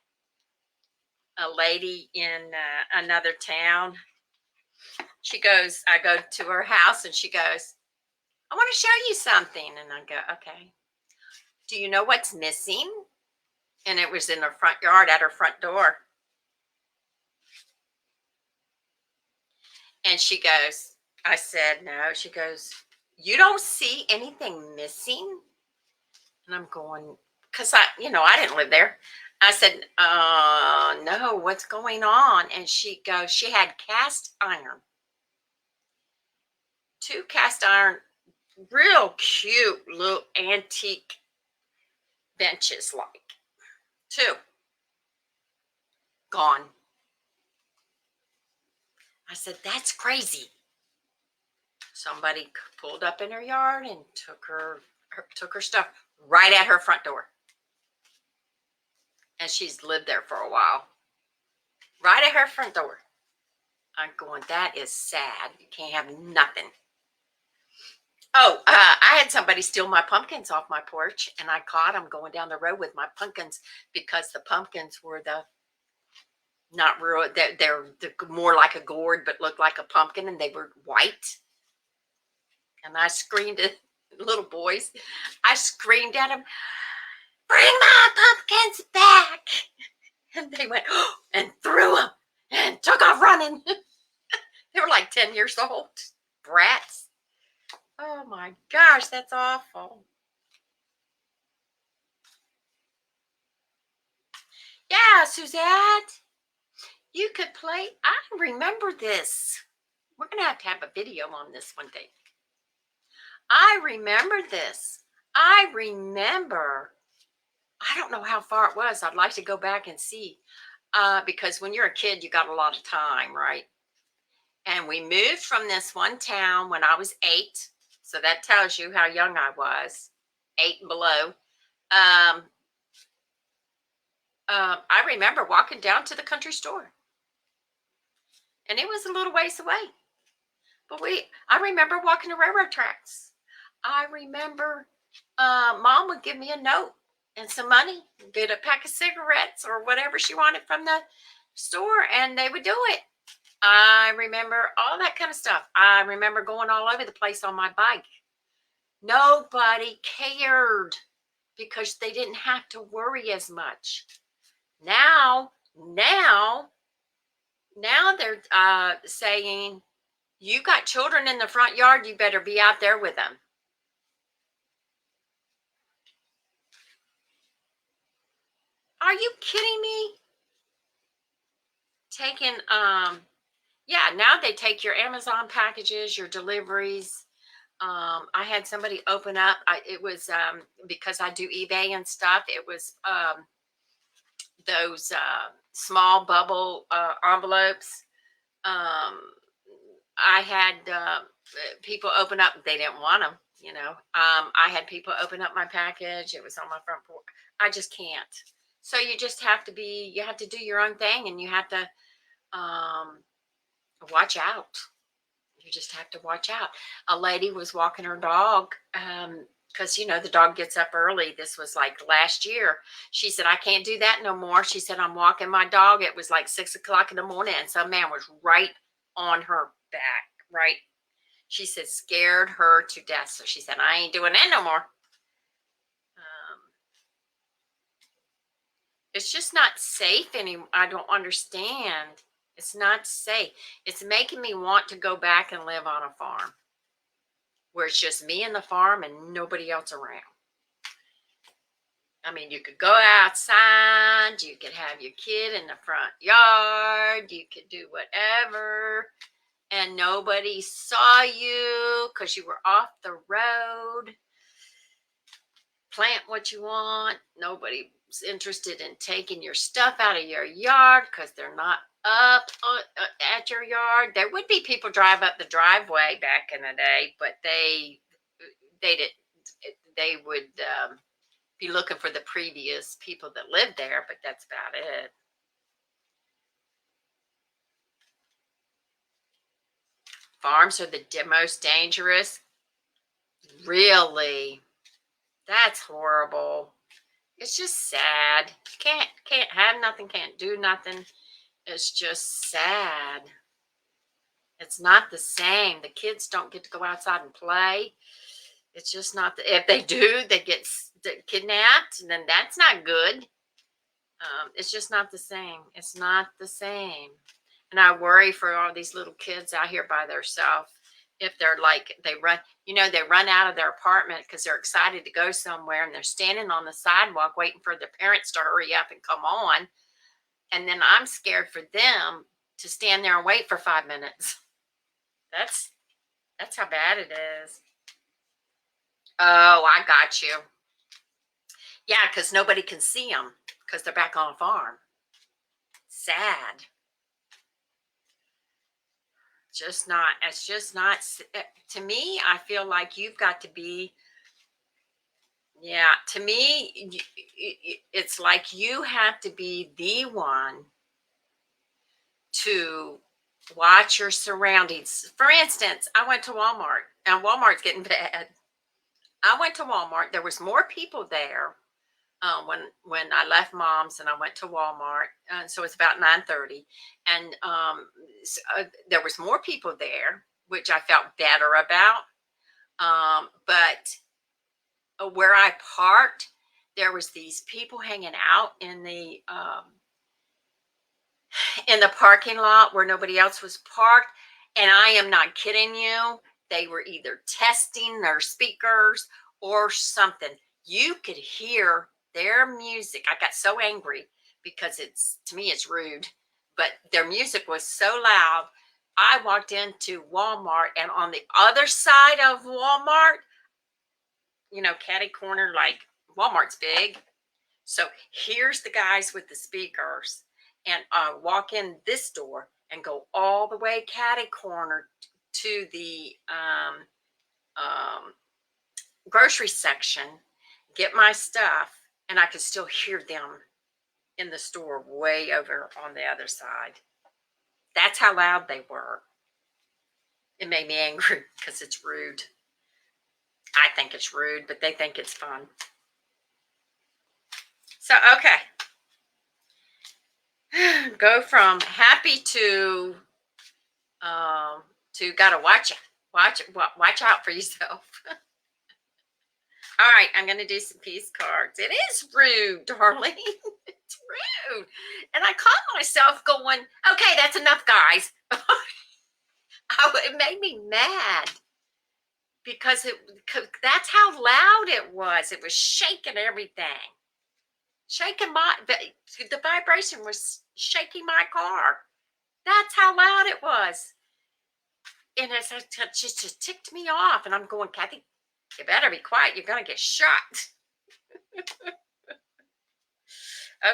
A lady in another town, I go to her house and she goes, "I want to show you something." And I go, "Okay. Do you know what's missing?" And it was in her front yard at her front door. And I said, "No." She goes, "You don't see anything missing?" And I'm going, because I didn't live there. I said, "No, what's going on?" And she goes, she had cast iron. 2 cast iron, real cute little antique benches, like 2 gone. I said, "That's crazy." Somebody pulled up in her yard and took her stuff right at her front door. And she's lived there for a while. Right at her front door. I'm going, that is sad. You can't have nothing. Oh, I had somebody steal my pumpkins off my porch, and I caught them going down the road with my pumpkins, because the pumpkins were not real. They're more like a gourd, but looked like a pumpkin, and they were white. And I screamed at little boys. I screamed at them, "Bring my pumpkins back!" And they went, "Oh," and threw them. and took off running. They were like 10 years old. Brats. Oh my gosh, that's awful. Yeah, Suzette, you could play. I remember this. We're going to have a video on this one day. I remember this. I remember. I don't know how far it was. I'd like to go back and see. Because when you're a kid, you got a lot of time, right? And we moved from this one town when I was 8. So that tells you how young I was, 8 and below. I remember walking down to the country store, and it was a little ways away. But I remember walking the railroad tracks. I remember mom would give me a note and some money, get a pack of cigarettes or whatever she wanted from the store, and they would do it. I remember all that kind of stuff. I remember going all over the place on my bike. Nobody cared because they didn't have to worry as much. Now they're saying, you got children in the front yard, you better be out there with them. Are you kidding me? Taking yeah, now they take your Amazon packages, your deliveries. I had somebody open up. It was because I do eBay and stuff. It was those small bubble envelopes. I had people open up. They didn't want them. I had people open up my package. It was on my front porch. I just can't. So you just have to be. You have to do your own thing, and you have to watch out. You just have to watch out. A lady was walking her dog because the dog gets up early. This was like last year. She said, I can't do that no more. She said, I'm walking my dog. It was like 6 o'clock in the morning, and some man was right on her back. Right. She said, scared her to death. So she said, I ain't doing that no more. It's just not safe anymore. I don't understand. It's not safe. It's making me want to go back and live on a farm where it's just me and the farm and nobody else around. I mean, you could go outside, you could have your kid in the front yard, you could do whatever, and nobody saw you because you were off the road. Plant what you want. Nobody's interested in taking your stuff out of your yard because they're not up at your yard. There would be people drive up the driveway back in the day, but they would be looking for the previous people that lived there, but that's about it. Farms are the most dangerous. Really? That's horrible. It's just sad. Can't have nothing, can't do nothing. It's just sad. It's not the same. The kids don't get to go outside and play. It's just not. If they do, they get kidnapped, and then that's not good. It's just not the same. It's not the same. And I worry for all these little kids out here by themselves. If they're like, they run out of their apartment because they're excited to go somewhere, and they're standing on the sidewalk waiting for their parents to hurry up and come on. And then I'm scared for them to stand there and wait for 5 minutes. That's how bad it is. Oh, I got you. Yeah, because nobody can see them because they're back on a farm. Sad. It's just not, to me, I feel like you've got to be, yeah, to me, it's like you have to be the one to watch your surroundings. For instance, I went to Walmart, and Walmart's getting bad. I went to Walmart. There was more people there when I left mom's and I went to Walmart. So it's about 9:30, and there was more people there, which I felt better about. But where I parked, there was these people hanging out in the in the parking lot where nobody else was parked. And I am not kidding you. They were either testing their speakers or something. You could hear their music. I got so angry because to me, it's rude, but their music was so loud. I walked into Walmart, and on the other side of Walmart, catty corner, like Walmart's big. So here's the guys with the speakers, and walk in this door and go all the way catty corner to the grocery section, get my stuff, and I could still hear them in the store way over on the other side. That's how loud they were. It made me angry because it's rude. I think it's rude, but they think it's fun. So, okay. Go from happy to gotta watch out for yourself. All right, I'm gonna do some peace cards. It is rude, darling. It's rude, and I caught myself going, "Okay, that's enough, guys." It made me mad because that's how loud it was. It was shaking everything, shaking the vibration was shaking my car. That's how loud it was. And it just ticked me off. And I'm going, Cathy, you better be quiet. You're going to get shot.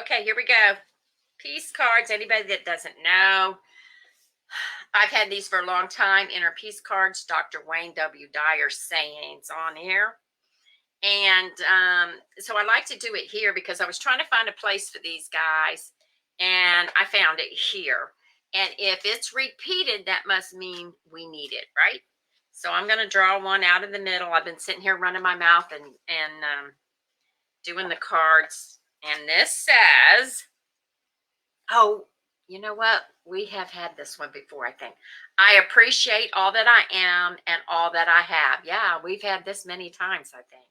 Okay, here we go. Peace cards. Anybody that doesn't know, I've had these for a long time. Inner peace cards, Dr. Wayne W. Dyer sayings on here. And so I like to do it here because I was trying to find a place for these guys, and I found it here. And if it's repeated, that must mean we need it, right? So I'm going to draw one out of the middle. I've been sitting here running my mouth and doing the cards. And this says, oh, you know what? We have had this one before, I think. I appreciate all that I am and all that I have. Yeah, we've had this many times, I think.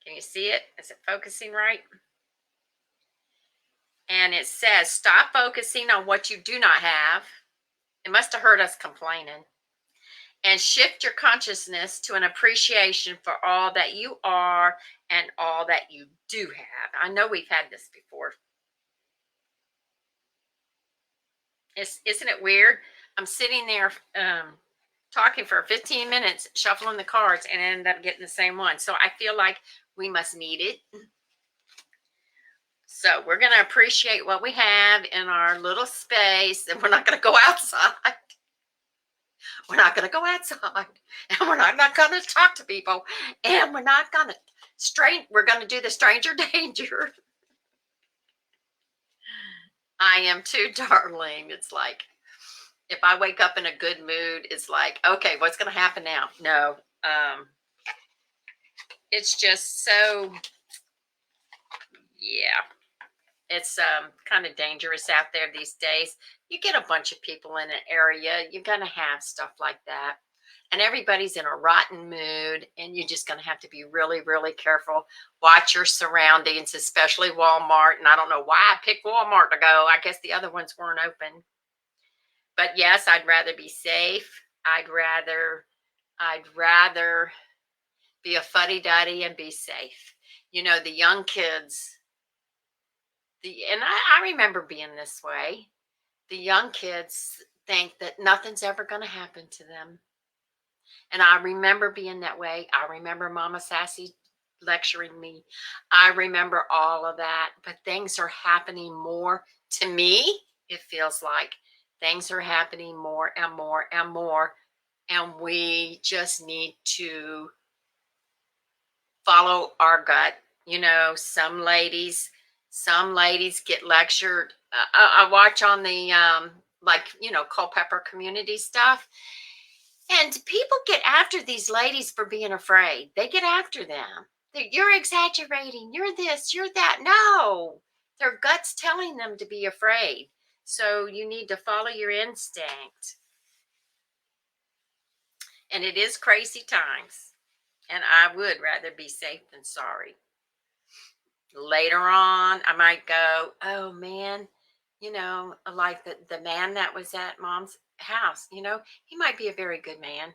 Can you see it? Is it focusing right? And it says, stop focusing on what you do not have. It must have heard us complaining. And shift your consciousness to an appreciation for all that you are and all that you do have. I know we've had this before. Isn't it weird? I'm sitting there talking for 15 minutes, shuffling the cards, and end up getting the same one. So I feel like we must need it. So we're going to appreciate what we have in our little space, and we're not going to go outside. We're not going to go outside, and we're not going to talk to people, and we're not going to we're going to do the stranger danger. I am too, darling. It's like, if I wake up in a good mood, it's like, okay, what's going to happen now? No, it's just so, yeah. It's kind of dangerous out there these days. You get a bunch of people in an area, you're going to have stuff like that. And everybody's in a rotten mood, and you're just going to have to be really, really careful. Watch your surroundings, especially Walmart. And I don't know why I picked Walmart to go. I guess the other ones weren't open. But yes, I'd rather be safe. I'd rather be a fuddy-duddy and be safe. The young kids, and I remember being this way. The young kids think that nothing's ever going to happen to them. And I remember being that way. I remember Mama Sassy lecturing me. I remember all of that. But things are happening more to me. It feels like things are happening more and more and more. And we just need to follow our gut. Some ladies get lectured. I watch on the Culpeper community stuff, and people get after these ladies for being afraid. They get after them. You're exaggerating. You're this, you're that. No, their gut's telling them to be afraid. So you need to follow your instinct. And it is crazy times. And I would rather be safe than sorry. Later on, I might go, oh man, like the man that was at mom's house, he might be a very good man.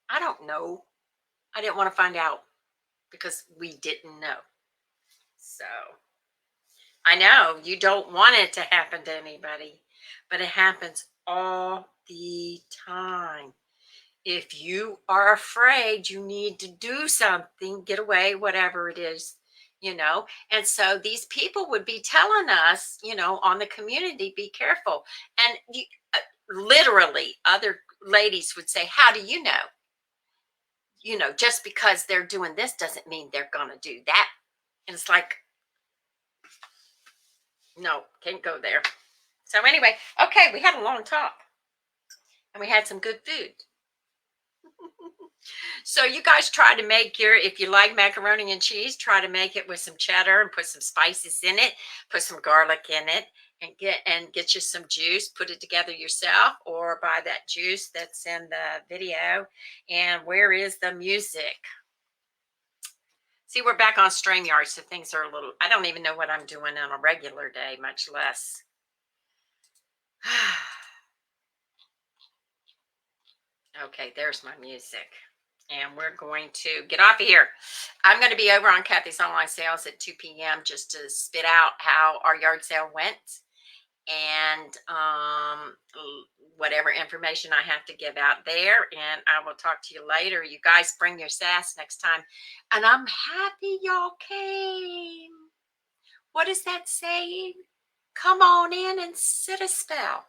I don't know. I didn't want to find out because we didn't know. So I know you don't want it to happen to anybody, but it happens all the time. If you are afraid, you need to do something, get away, whatever it is, And so these people would be telling us, on the community, be careful. And literally, other ladies would say, how do you know? Just because they're doing this doesn't mean they're going to do that. And it's like, no, can't go there. So, anyway, okay, we had a long talk and we had some good food. So you guys try to make if you like macaroni and cheese, try to make it with some cheddar and put some spices in it, put some garlic in it, and get you some juice, put it together yourself or buy that juice that's in the video. And where is the music? See, we're back on StreamYard, so things are a little, I don't even know what I'm doing on a regular day, much less. Okay, there's my music. And we're going to get off of here. I'm going to be over on Cathy's online sales at 2 p.m. just to spit out how our yard sale went and whatever information I have to give out there. And I will talk to you later. You guys bring your sass next time. And I'm happy y'all came. What is that saying? Come on in and sit a spell.